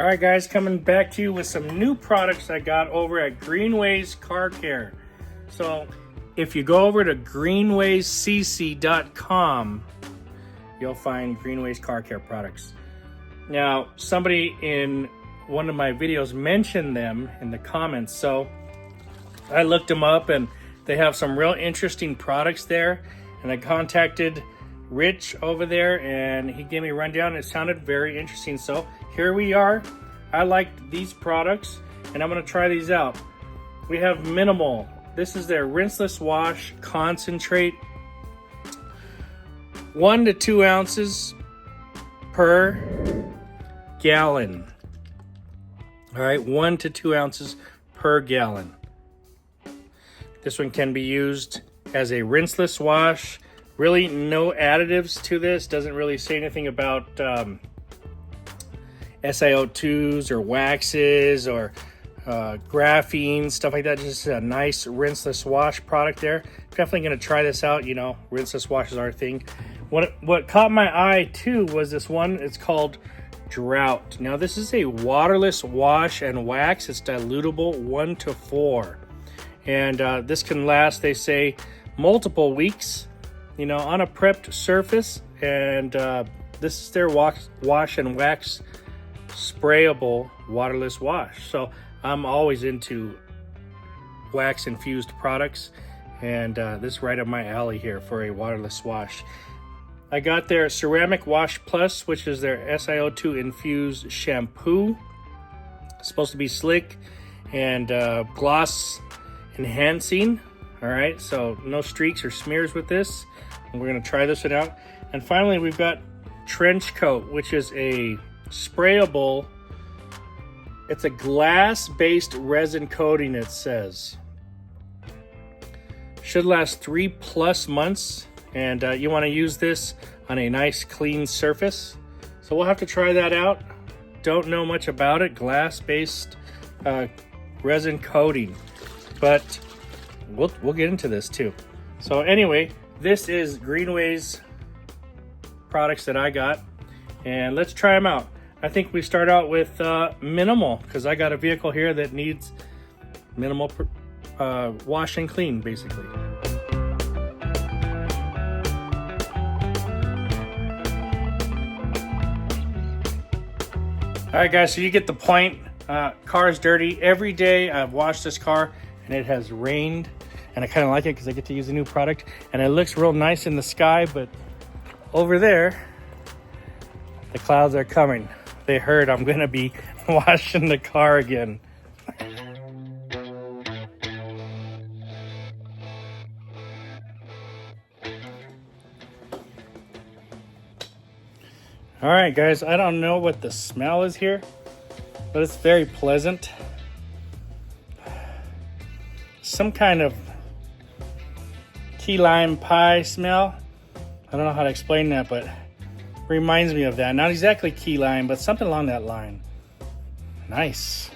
Alright guys, coming back to you with some new products I got over at GREENWAY'S Car Care. So if you go over to greenwayscc.com, you'll find GREENWAY'S Car Care products. Now, somebody in one of my videos mentioned them in the comments, so I looked them up and they have some real interesting products there, and I contacted Rich over there and he gave me a rundown. It sounded very interesting, so here we are. I liked these products and I'm going to try these out. We have Minimal. This is their Rinseless Wash Concentrate. 1 to 2 ounces per gallon. All right, 1 to 2 ounces per gallon. This one can be used as a rinseless wash. Really no additives to this. Doesn't really say anything about SiO2s or waxes or graphene, stuff like that. Just a nice rinseless wash product there. Definitely going to try this out. You know, rinseless wash is our thing. What caught my eye too was this one. It's called Drought. Now this is a waterless wash and wax. It's dilutable 1 to 4. And this can last, they say, multiple weeks, you know, on a prepped surface. And this is their wash and wax sprayable waterless wash. So I'm always into wax infused products, and this is right up my alley here for a waterless wash. I got their Ceramic Wash Plus, which is their SiO2 infused shampoo. It's supposed to be slick and gloss enhancing. All right, so no streaks or smears with this. And we're going to try this one out. And finally, we've got Trench Coat, which is a sprayable. It's a glass-based resin coating, it says. Should last 3+ months, and you want to use this on a nice clean surface. So we'll have to try that out. Don't know much about it. Glass-based resin coating, but we'll get into this too. So anyway, this is GREENWAY'S products that I got, and let's try them out. I think we start out with Minimal, because I got a vehicle here that needs minimal wash and clean, basically. All right, guys, so you get the point. Car is dirty. Every day I've washed this car, and it has rained, and I kind of like it because I get to use a new product, and it looks real nice in the sky, but over there, the clouds are coming. They heard I'm going to be washing the car again. All right, guys, I don't know what the smell is here, but it's very pleasant. Some kind of key lime pie smell. I don't know how to explain that, but reminds me of that. Not exactly key lime, but something along that line. Nice.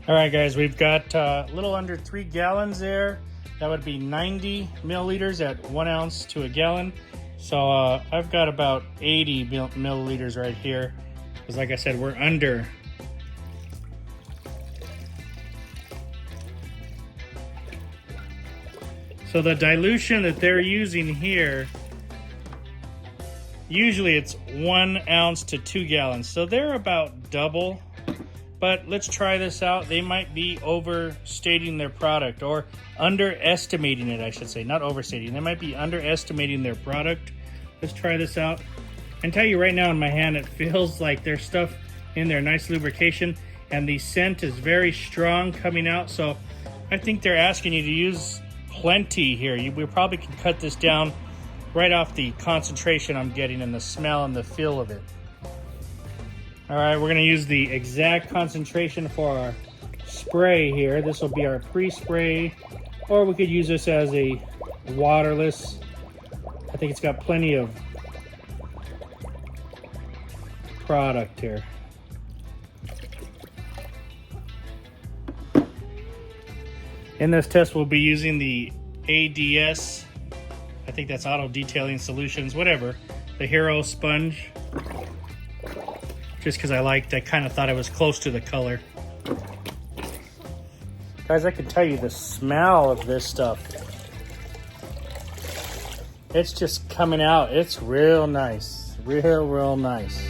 All right, guys, we've got a little under 3 gallons there. That would be 90 milliliters at 1 ounce to a gallon. So I've got about 80 milliliters right here, because like I said, we're under. So the dilution that they're using here, usually it's 1 ounce to 2 gallons. So they're about double, but let's try this out. They might be overstating their product, or underestimating it, I should say, not overstating. They might be underestimating their product. Let's try this out. I can tell you right now in my hand, it feels like there's stuff in there, nice lubrication, and the scent is very strong coming out. So I think they're asking you to use plenty here. We probably can cut this down right off the concentration I'm getting and the smell and the feel of it. All right, we're gonna use the exact concentration for our spray here. This will be our pre-spray, or we could use this as a waterless. I think it's got plenty of product here. In this test, we'll be using the ADS I think that's Auto Detailing Solutions, whatever. The Hero sponge. Just because I kind of thought it was close to the color. Guys, I can tell you the smell of this stuff. It's just coming out. It's real nice. Real nice.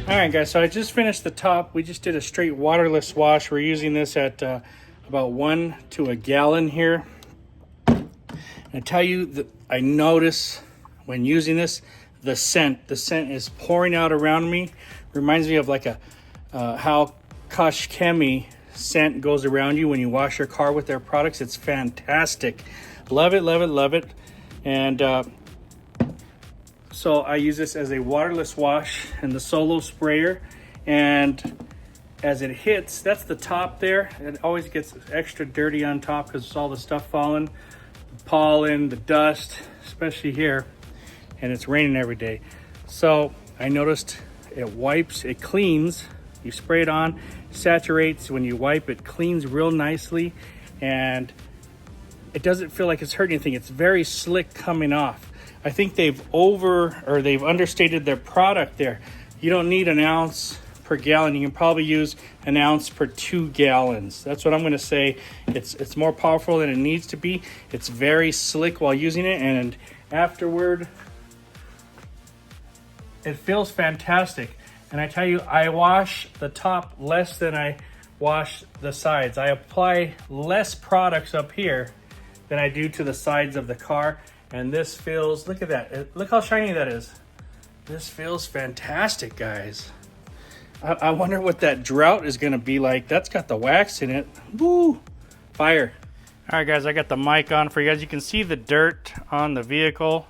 Alright guys, so I just finished the top. We just did a straight waterless wash. We're using this at about 1 to a gallon here. And I tell you that I notice when using this, the scent is pouring out around me. Reminds me of like a how Kosh Chemi scent goes around you when you wash your car with their products. It's fantastic. Love it, love it, love it. And so I use this as a waterless wash in the Solo sprayer, and as it hits, that's the top there. It always gets extra dirty on top because it's all the stuff falling, the pollen, the dust, especially here, and it's raining every day. So I noticed it wipes, it cleans. You spray it on, saturates. When you wipe, it cleans real nicely, and it doesn't feel like it's hurting anything. It's very slick coming off. I think they've understated their product there. You don't need an ounce per gallon. You can probably use an ounce per 2 gallons. That's what I'm going to say. It's more powerful than it needs to be. It's very slick while using it, and afterward, it feels fantastic. And I tell you, I wash the top less than I wash the sides. I apply less products up here than I do to the sides of the car. And this feels, look at that. Look how shiny that is. This feels fantastic, guys. I wonder what that drought is gonna be like. That's got the wax in it. Woo, fire. All right, guys, I got the mic on for you guys. You can see the dirt on the vehicle.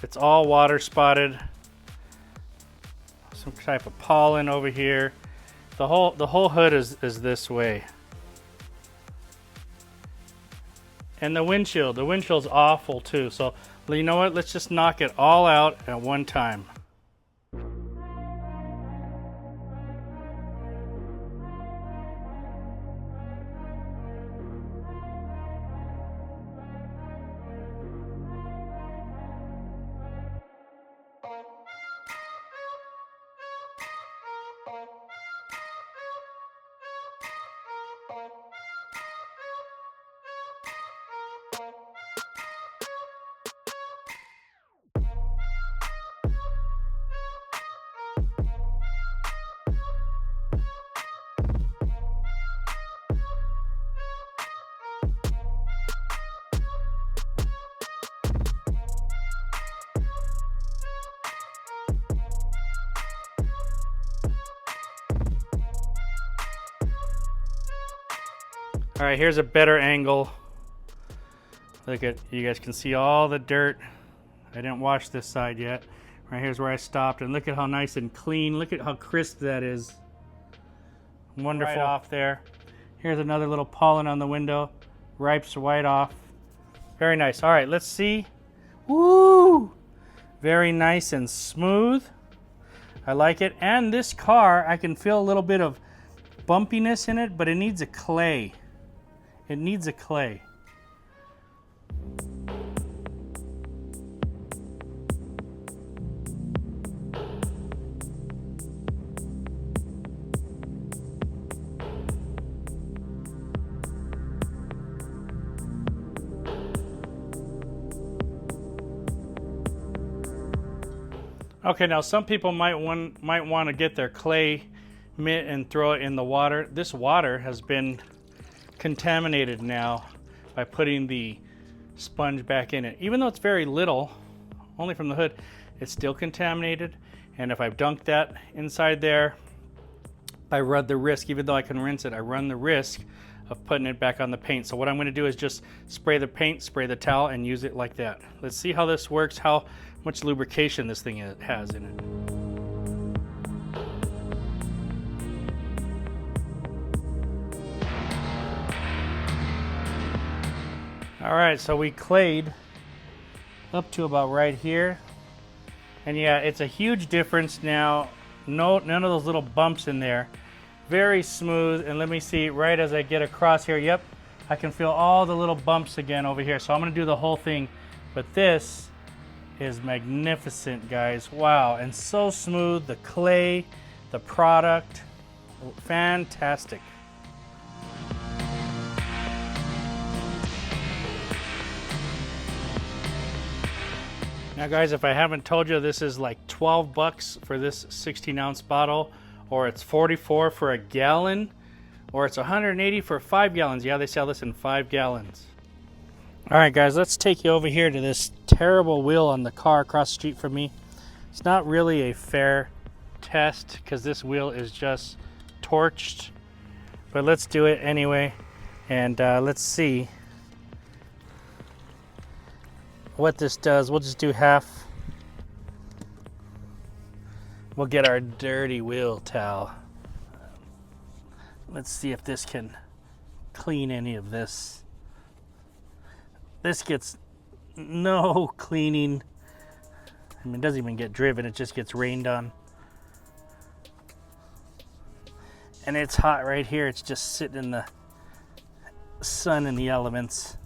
It's all water spotted. Some type of pollen over here. The whole hood is this way. And the windshield's awful too. So you know what? Let's just knock it all out at one time. All right, here's a better angle. Look at, you guys can see all the dirt. I didn't wash this side yet. Right here's where I stopped, and look at how nice and clean. Look at how crisp that is. Wonderful. Right off there. Here's another little pollen on the window. Ripes right off. Very nice. All right, let's see. Woo! Very nice and smooth. I like it. And this car, I can feel a little bit of bumpiness in it, but it needs a clay. It needs a clay. Okay, now some people might want to get their clay mitt and throw it in the water. This water has been contaminated now by putting the sponge back in it. Even though it's very little, only from the hood, it's still contaminated. And if I've dunked that inside there, I run the risk, even though I can rinse it, I run the risk of putting it back on the paint. So what I'm going to do is just spray the paint, spray the towel, and use it like that. Let's see how this works, how much lubrication this thing has in it. All right, so we clayed up to about right here. And yeah, it's a huge difference now. None of those little bumps in there. Very smooth. And let me see, right as I get across here, yep, I can feel all the little bumps again over here. So I'm gonna do the whole thing. But this is magnificent, guys. Wow, and so smooth. The clay, the product, fantastic. Now guys, if I haven't told you, this is like 12 bucks for this 16-ounce bottle, or it's 44 for a gallon, or it's 180 for 5 gallons. Yeah, they sell this in 5 gallons. All right guys, let's take you over here to this terrible wheel on the car across the street from me. It's not really a fair test because this wheel is just torched, but let's do it anyway, and let's see what this does. We'll just do half. We'll get our dirty wheel towel. Let's see if this can clean any of this. This gets no cleaning. I mean, it doesn't even get driven, it just gets rained on. And it's hot right here. It's just sitting in the sun and the elements.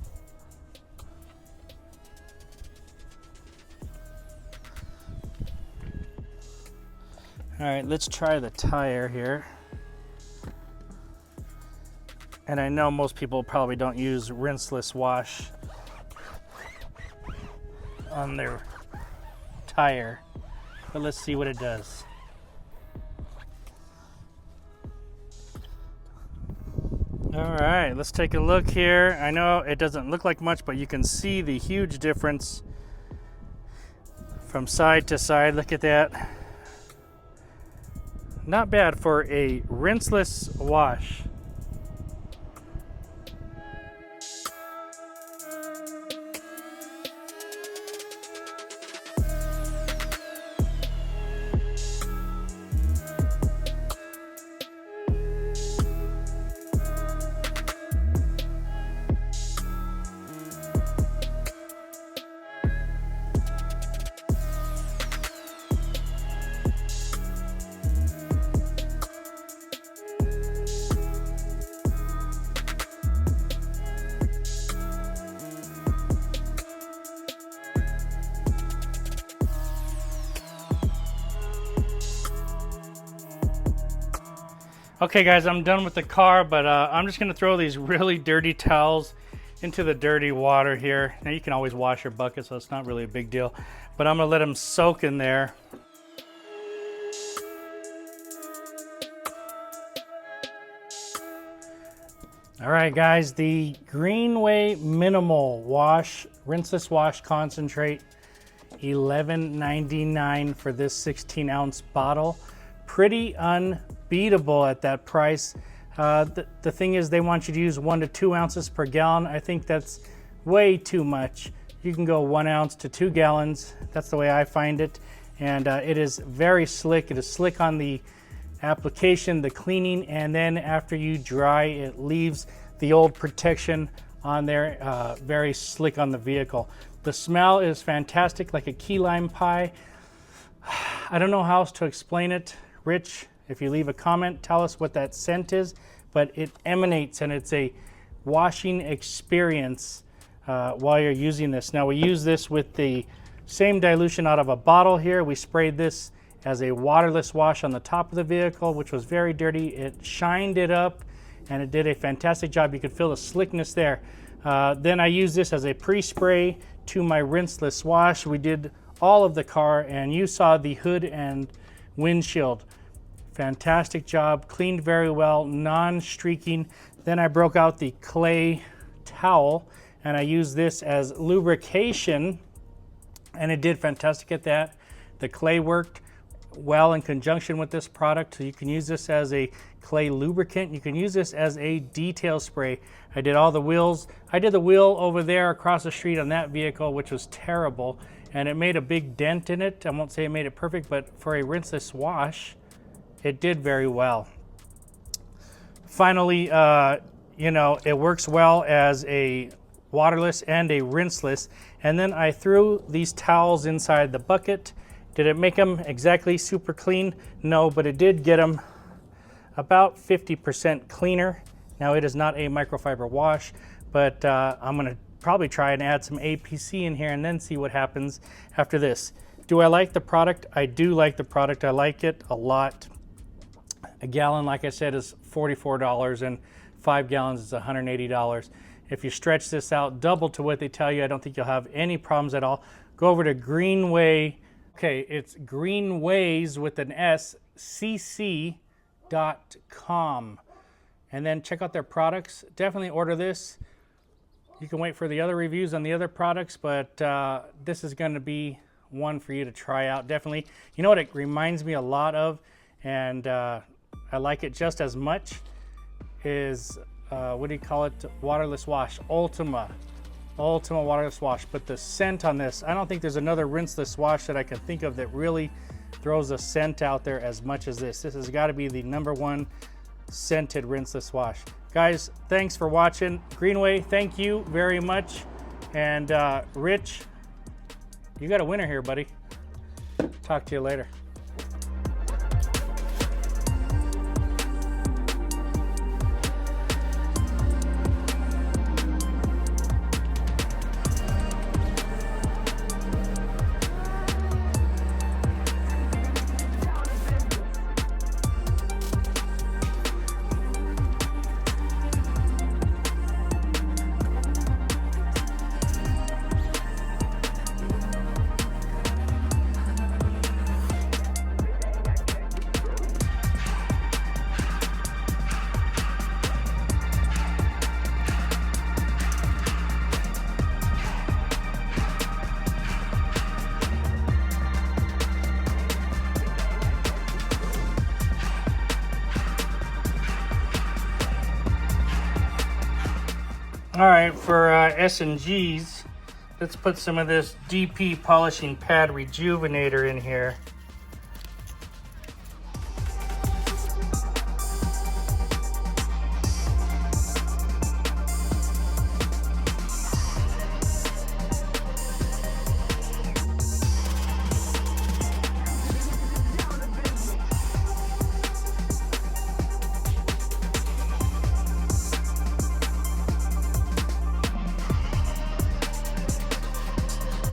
All right, let's try the tire here. And I know most people probably don't use rinseless wash on their tire, but let's see what it does. All right, let's take a look here. I know it doesn't look like much, but you can see the huge difference from side to side. Look at that. Not bad for a rinseless wash. Okay guys, I'm done with the car, but I'm just gonna throw these really dirty towels into the dirty water here. Now you can always wash your bucket, so it's not really a big deal, but I'm gonna let them soak in there. All right guys, the Greenway Minimal Wash, Rinseless Wash Concentrate, $11.99 for this 16-ounce bottle. Pretty unbeatable at that price. The thing is, they want you to use 1 to 2 ounces per gallon. I think that's way too much. You can go 1 ounce to 2 gallons. That's the way I find it. And it is very slick. It is slick on the application, the cleaning, and then after you dry, it leaves the old protection on there. Very slick on the vehicle. The smell is fantastic, like a key lime pie. I don't know how else to explain it. Rich, if you leave a comment, tell us what that scent is, but it emanates, and it's a washing experience while you're using this. Now we use this with the same dilution out of a bottle here. We sprayed this as a waterless wash on the top of the vehicle, which was very dirty. It shined it up, and it did a fantastic job. You could feel the slickness there. Then I used this as a pre-spray to my rinseless wash. We did all of the car, and you saw the hood and windshield. Fantastic job, cleaned very well, non-streaking. Then I broke out the clay towel and I used this as lubrication, and it did fantastic at that. The clay worked well in conjunction with this product, so you can use this as a clay lubricant. You can use this as a detail spray. I did all the wheels. I did the wheel over there across the street on that vehicle, which was terrible, and it made a big dent in it. I won't say it made it perfect, but for a rinseless wash, it did very well. Finally, you know, it works well as a waterless and a rinseless. And then I threw these towels inside the bucket. Did it make them exactly super clean? No, but it did get them about 50% cleaner. Now, it is not a microfiber wash, but I'm gonna probably try and add some APC in here and then see what happens after this. Do I like the product? I do like the product. I like it a lot. A gallon, like I said, is $44, and 5 gallons is $180. If you stretch this out double to what they tell you, I don't think you'll have any problems at all. Go over to Greenway. Okay, it's GREENWAY'S with an S, cc.com. And then check out their products. Definitely order this. You can wait for the other reviews on the other products, but this is going to be one for you to try out. Definitely. You know what it reminds me a lot of, and I like it just as much, is what do you call it? Waterless wash. Ultima waterless wash. But the scent on this, I don't think there's another rinseless wash that I can think of that really throws a scent out there as much as this. This has got to be the #1 scented rinseless wash. Guys, thanks for watching. Greenway, thank you very much. And Rich, you got a winner here, buddy. Talk to you later. All right, for S&Gs, let's put some of this DP Polishing Pad Rejuvenator in here.